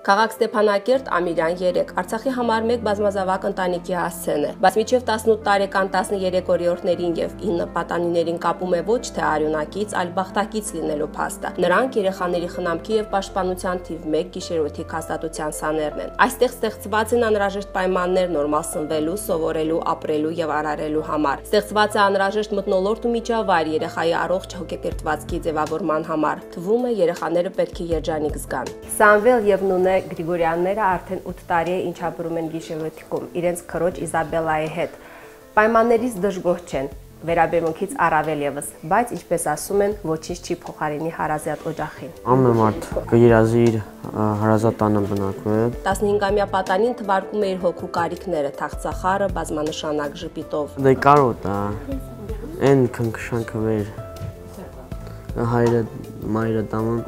Քաղաք Ստեփանակերտ, Ամիրյան 3, Արցախի համար 1 բազմազավակ ընտանիքի հասցեն է, բայց մինչև 18 տարեկան 13-օրիորդներին եւ 9 պատանիներին կապում է ոչ թե արյունակից, այլ բախտակից լինելու փաստը։ Նրանք երեխաների խնամքի եւ պաշտպանության թիվ 1 գիշերօթիկ հաստատության սաներն են։ Այստեղ ստեղծված են անհրաժեշտ պայմաններ նորմալ սնվելու, սովորելու, ապրելու եւ արարելու համար։ Ստեղծված է անհրաժեշտ մթնոլորտ ու միջավայր երեխայի առողջ հոգեկերտվածքի ձևավորման համար։ Թվում է երեխաները պետք է երջանիկ զգան։ Սամվել եւ Նունե Գրիգորյանները արդեն 8 տարի է ինչ ապրում են գիշերօթիկում իրենց քրոջ Իզաբելայի հետ։ Պայմաններից դժգոհ չեն, վերաբերմունքից առավել եւս, բայց ինչպես ասում են, ոչինչ չի փոխարինի հարազատ օջախին։ Ամեն մարդ կերազի իր հարազատ տանը բնակվում է։ 15-ամյա պատանին թվարկում է իր հոգու կարիքները, թախծախարը, բազմանշանակ ժպիտով։ Դե կարոտ է, այն քնքշանքը վեր հայրը, մայրը տաման։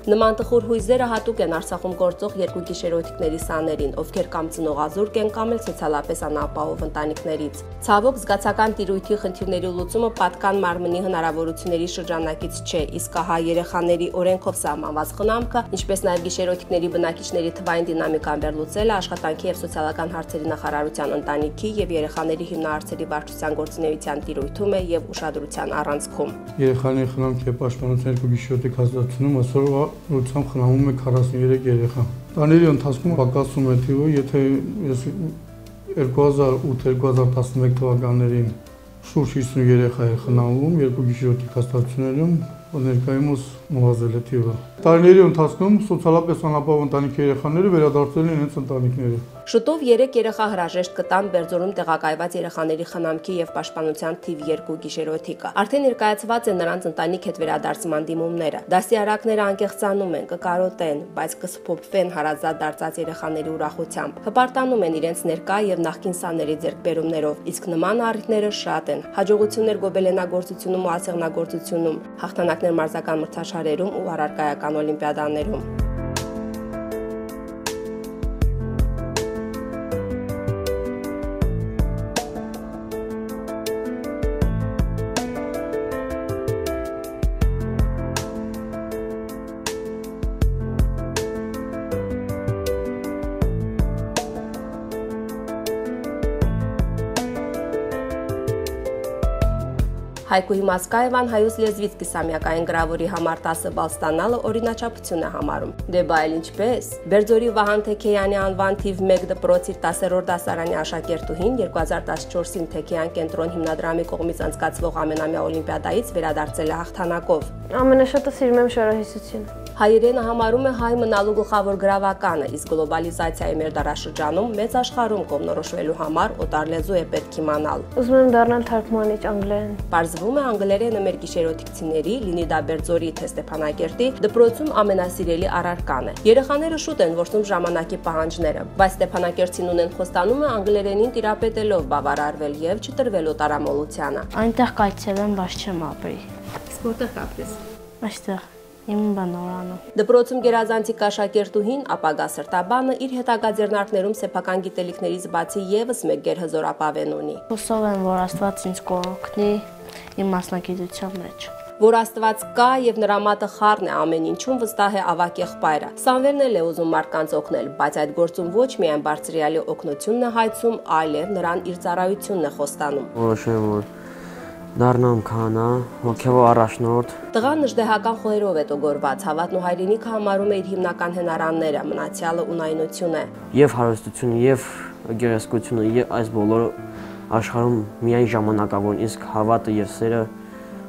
Նման տխուր հույզերը հատուկ են Արցախում գործող երկու գիշերօթիկների սաներին, ովքեր կամ ծնողազուրկ են, կամ էլ սոցիալապես անապահով ընտանիքներից։ Ցավոք, զգացական տիրույթի խնդիրների լուծումը պատկան մարմնի հնարավորությունների շրջանակից չէ, իսկ ահա երեխաների օրենքով սահմանված խնամքը, ինչպես նաև գիշերօթիկների բնակիչների թվային դինամիկան վերլուծելը աշխատանքի եւ սոցիալական հարցերի նախարարության ընտանիքի եւ երեխաների հիմնահարցերի վարչության գործունեության տիրույթում է եւ ուշադրության առանցքում։ Երեխաների խնամքի եւ պաշտպանության երկու գիշերօթիկ հաստատությունում այսօր Նույնությամբ խնամում է 43 երեխա։ Տարիների ընթացքում պակասում է թիվը, եթե ես 2008-2011 թվականներին շուրջ 50 երեխա է խնամում երկու գիշերօթիկ հաստատություններում, ներկայումս նվազել է թիվը։ Տարիների ընթացքում սոցիալապես անապահով ընտանիքի երեխաները վերադարձել են իրենց ընտանիքները։ Շուտով 3 երեխա հրաժեշտ կտան Բերձորում տեղակայված երեխաների խնամքի եւ պաշտպանության թիվ 2 գիշերօթիկը։ Արդեն ներկայացված են նրանց ընտանիք հետ վերադարձման դիմումները։ Դասյարակները անկեղծանում են, կկարոտեն, բայց կսփոփվեն հարազատ դարձած երեխաների ուրախությամբ։ Հպարտանում են իրենց ներկա եւ նախկին սաների ձեռքբերումներով, իսկ նման առիթները շատ են։ Հաջողություններ գոբելենագործությունում ու ասեղնագործությունում, հաղթանակներ մարզական մրցաշարերում ու առարկայական օլիմպիադաներում։ Հայկուհի Մասկաևան հայոց լեզվից կիսամյակային գրավորի համար 10 բալ ստանալը օրինաչափություն է համարում։ Դե բա այլ ինչպես։ Բերձորի Վահան Թեքեյանի անվան թիվ 1 դպրոցի 10-րդ դասարանի աշակերտուհին 2014-ին Թեքեյան կենտրոն հիմնադրամի կողմից անցկացվող ամենամյա օլիմպիադայից վերադարձել է հաղթանակով։ Ամենաշատը սիրում եմ շորահիսությունը։ Հայերենը համարում է հայ մնալու գլխավոր գրավականը, իսկ գլոբալիզացիայի մեր դարաշրջանում մեծ աշխարհում կողմնորոշվելու համար օտար լեզու է պետք իմանալ։ Ուզում եմ դառնալ թարգմանիչ անգլերեն։ Պարզվում է անգլերենը մեր գիշերօթիկցիների, լինի դա Բերձորի թե Ստեփանակերտի, դպրոցում ամենասիրելի առարկան է։ Երեխաները շուտ են որսում ժամանակի պահանջները, բայց Ստեփանակերտցին ունեն խոստանում է անգլերենին տիրապետելով բավարարվել եւ չտրվել օտարամոլությանը։ Այնտեղ կայցելեմ, բայց չեմ ապրի։ Իսկ որտեղ կապրես։ Այստեղ իմ բանորանում։ Դպրոցում գերազանցիկ աշակերտուհին, ապագա սրտաբանը իր հետագա ձեռնարկներում սեփական գիտելիքներից բացի եւս մեկ գերհզոր ապավեն ունի։ Հուսով եմ, որ Աստված ինձ կօգնի իմ մասնագիտության մեջ։ Որ Աստված կա եւ նրա մատը խառն է ամեն ինչում, վստահ է ավակ եղբայրը։ Սամվելն էլ է ուզում մարդկանց օգնել, բայց այդ գործում ոչ միայն բարձրյալի օգնությունն է հայցում, այլև նրան իր ծառայությունն է խոստանում։ Որոշեմ, որ դառնամ քահանա, հոգևոր առաջնորդ։ Տղան նժդեհական խոհերով է տոգորված, հավատն ու հայրենիքը համարում է իր հիմնական հնարանները, մնացյալը ունայնություն է։ Եվ հարստությունը, եւ գեղեցկությունը, եւ այս բոլորը աշխարհում միայն ժամանակավոր, իսկ հավատը եւ սերը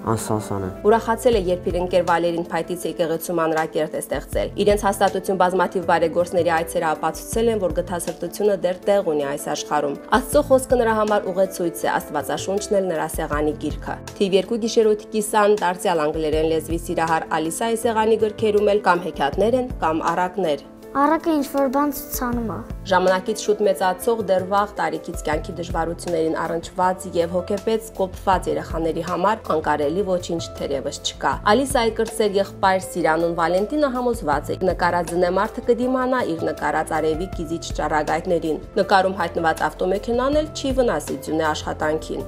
անսասան է։ Ուրախացել է, երբ իր ընկեր Վալերին Փայտից եկեղեցու մանրակերտ է ստեղծել։ Իրենց հաստատություն բազմաթիվ բարեգործների այցերը ապացուցել են, որ գթասրտությունը դեռ տեղ ունի այս աշխարհում։ Աստծո խոսքը նրա համար ուղեցույց է, Աստվածաշունչն էլ նրա սեղանի գիրքը։ Թիվ 2 գիշերօթիկի սան դարձյալ անգլերեն լեզվի սիրահար Ալիսայի սեղանի գրքերում էլ կամ հեքիաթներ են, կամ առակներ։ Առակը ինչ-որ բան ցուցանում է։ Ժամանակից շուտ մեծացող դեռ վաղ տարիքից կյանքի դժվարություններին առնչված եւ հոգեպես կոփված երեխաների համար անկարելի ոչինչ թերևս չկա։ Ալիսայի կրտսեր եղբայր Սիրանուն Վալենտինը համոզված է, նկարած ձնեմարդը կդիմանա իր նկարած արևի կիզիչ ճառագայթներին։ Նկարում հայտնված ավտոմեքենան էլ չի վնասի ձյունե աշխատանքին։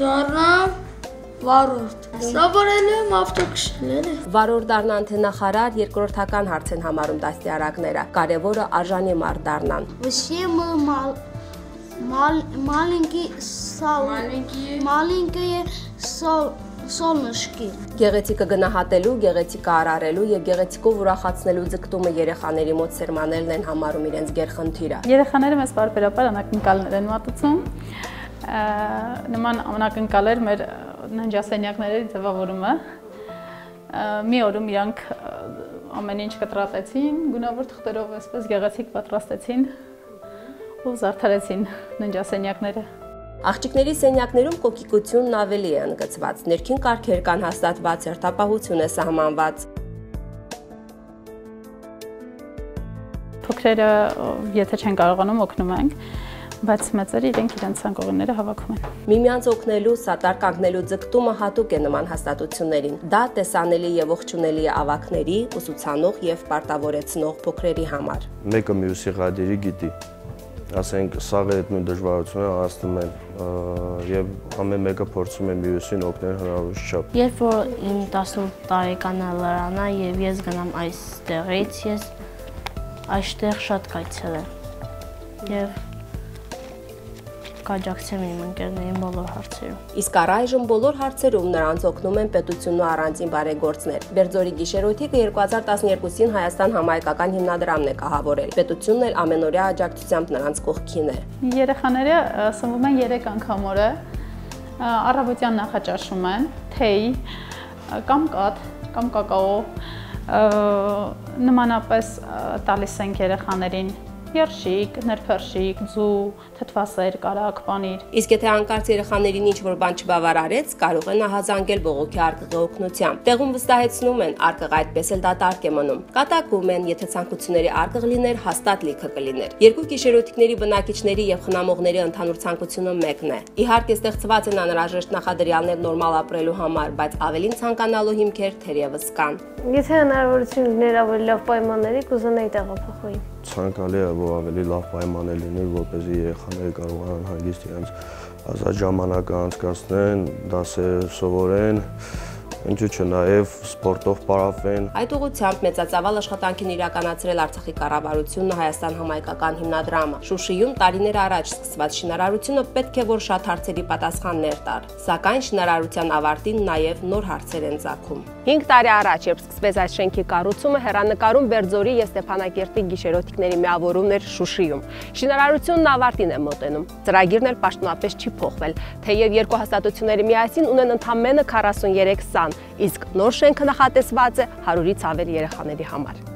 Դառնա Վարորդ։ Սովորելու եմ ավտոքշները։ Վարորդ դառնան թե նախարար երկրորդական հարց են համարում դաստիարակները։ Կարևորը արժանի մարդ դառնան։ Вообще маленькие солнышки։ Գեղեցիկը գնահատելու, գեղեցիկը արարելու եւ գեղեցիկով ուրախացնելու ձգտումը երեխաների մոտ սերմանելն են համարում իրենց գերխնդիրը։ Երեխաները մեզ բարբերաբար անակնկալներ են մատուցում։ Նման անակնկալեր մեր ննջասենյակների ձևավորումը։ Մի օրում իրանք ամեն ինչ կտրատեցին, գունավոր թղթերով այսպես գեղեցիկ պատրաստեցին ու զարդարեցին ննջասենյակները։ Աղջիկների սենյակներում կոկիկությունն ավելի է ընդգծված, ներքին կարգեր կան հաստատված, հերթապահություն է սահմանված։ Փոքրերը, եթե չեն կարողանում, օգնում ենք, բայց մեծերը իրենք իրենց ցանկողները հավաքում են։ Միմյանց օգնելու, սատար կանգնելու ձգտումը հատուկ է նման հաստատություններին։ Դա տեսանելի եւ ողջունելի է ավագների, ուսուցանող եւ պարտավորեցնող փոքրերի համար։ Մեկը մյուսի ղադիրի գիտի։ Ասենք սաղը այդ նույն դժվարությունը անցնում են եւ ամեն մեկը փորձում է մյուսին օգնել հնարավոր չափ։ Երբ որ իմ 18 տարեկանը լրանա եւ ես գնամ այստեղից, ես այստեղ շատ կայցելեմ եւ կաջակցեմ իմ ընկերներին բոլոր հարցերում։ Իսկ առայժմ բոլոր հարցերում նրանց օգնում են պետությունն ու առանձին բարեգործներ։ Բերձորի գիշերօթիկը 2012-ին Հայաստան համահայկական հիմնադրամն է կահավորել։ Պետությունն էլ ամենօրյա աջակցությամբ նրանց կողքին է։ Երեխաները սնվում են 3 անգամ օրը, առավոտյան նախաճաշում են թեյ կամ կաթ կամ կակաո, նմանապես տալիս ենք երեխաներին երշիկ, ներփերշիկ, ձու, թթվասեր, կարակ, պանիր։ Իսկ եթե հանկարծ երեխաներին ինչ-որ բան չբավարարեց, կարող են ահազանգել բողոքի արկղի օգնությամբ։ Տեղում վստահեցնում են, արկղը այդպես էլ դատարկ է մնում։ Կատակում են, եթե ցանկությունների արկղ լիներ, հաստատ լիքը կլիներ։ Երկու գիշերօթիկների բնակիչների եւ խնամողների ընդհանուր ցանկությունը մեկն է։ Իհարկե, ստեղծված են անհրաժեշտ նախադրյալներ նորմալ ապրելու համար, բայց ավելին ցանկանալու հիմքեր թերևս կան։ Եթե հնարավորություն լիներ ավելի լավ պայմանների, կուզենայի տեղափոխվեի։ Ցանկալի է, որ ավելի լավ պայմաններ լինի, որպեսզի երեխաները կարողանան հանգիստ իրենց ազատ ժամանակը անցկացնեն, դասեր սովորեն, ինչու՞ չէ, նաև սպորտով պարապվեն։ Այդ ուղղությամբ մեծածավալ աշխատանքին իրականացրել Արցախի կառավարությունը, Հայաստան համահայկական հիմնադրամը։ Շուշիում տարիներ առաջ սկսված շինարարությունը պետք է որ շատ հարցերի պատասխաններ տար, սակայն շինարարության ավարտին նաև նոր հարցեր են ծագում։ 5 տարի առաջ, երբ սկսվեց այս շենքի կառուցումը, հեռանկարում Բերձորի եւ Ստեփանակերտի գիշերօթիկների միավորումն էր Շուշիում։ Շինարարությունն ավարտին է մոտենում։ Ծրագիրն էլ պաշտոնապես չի փոխվել, թեև երկու հաստատությունները միասին ունեն ընդամենը 43 սան, իսկ նոր շենքը նախատեսված է 100-ից ավել երեխաների համար։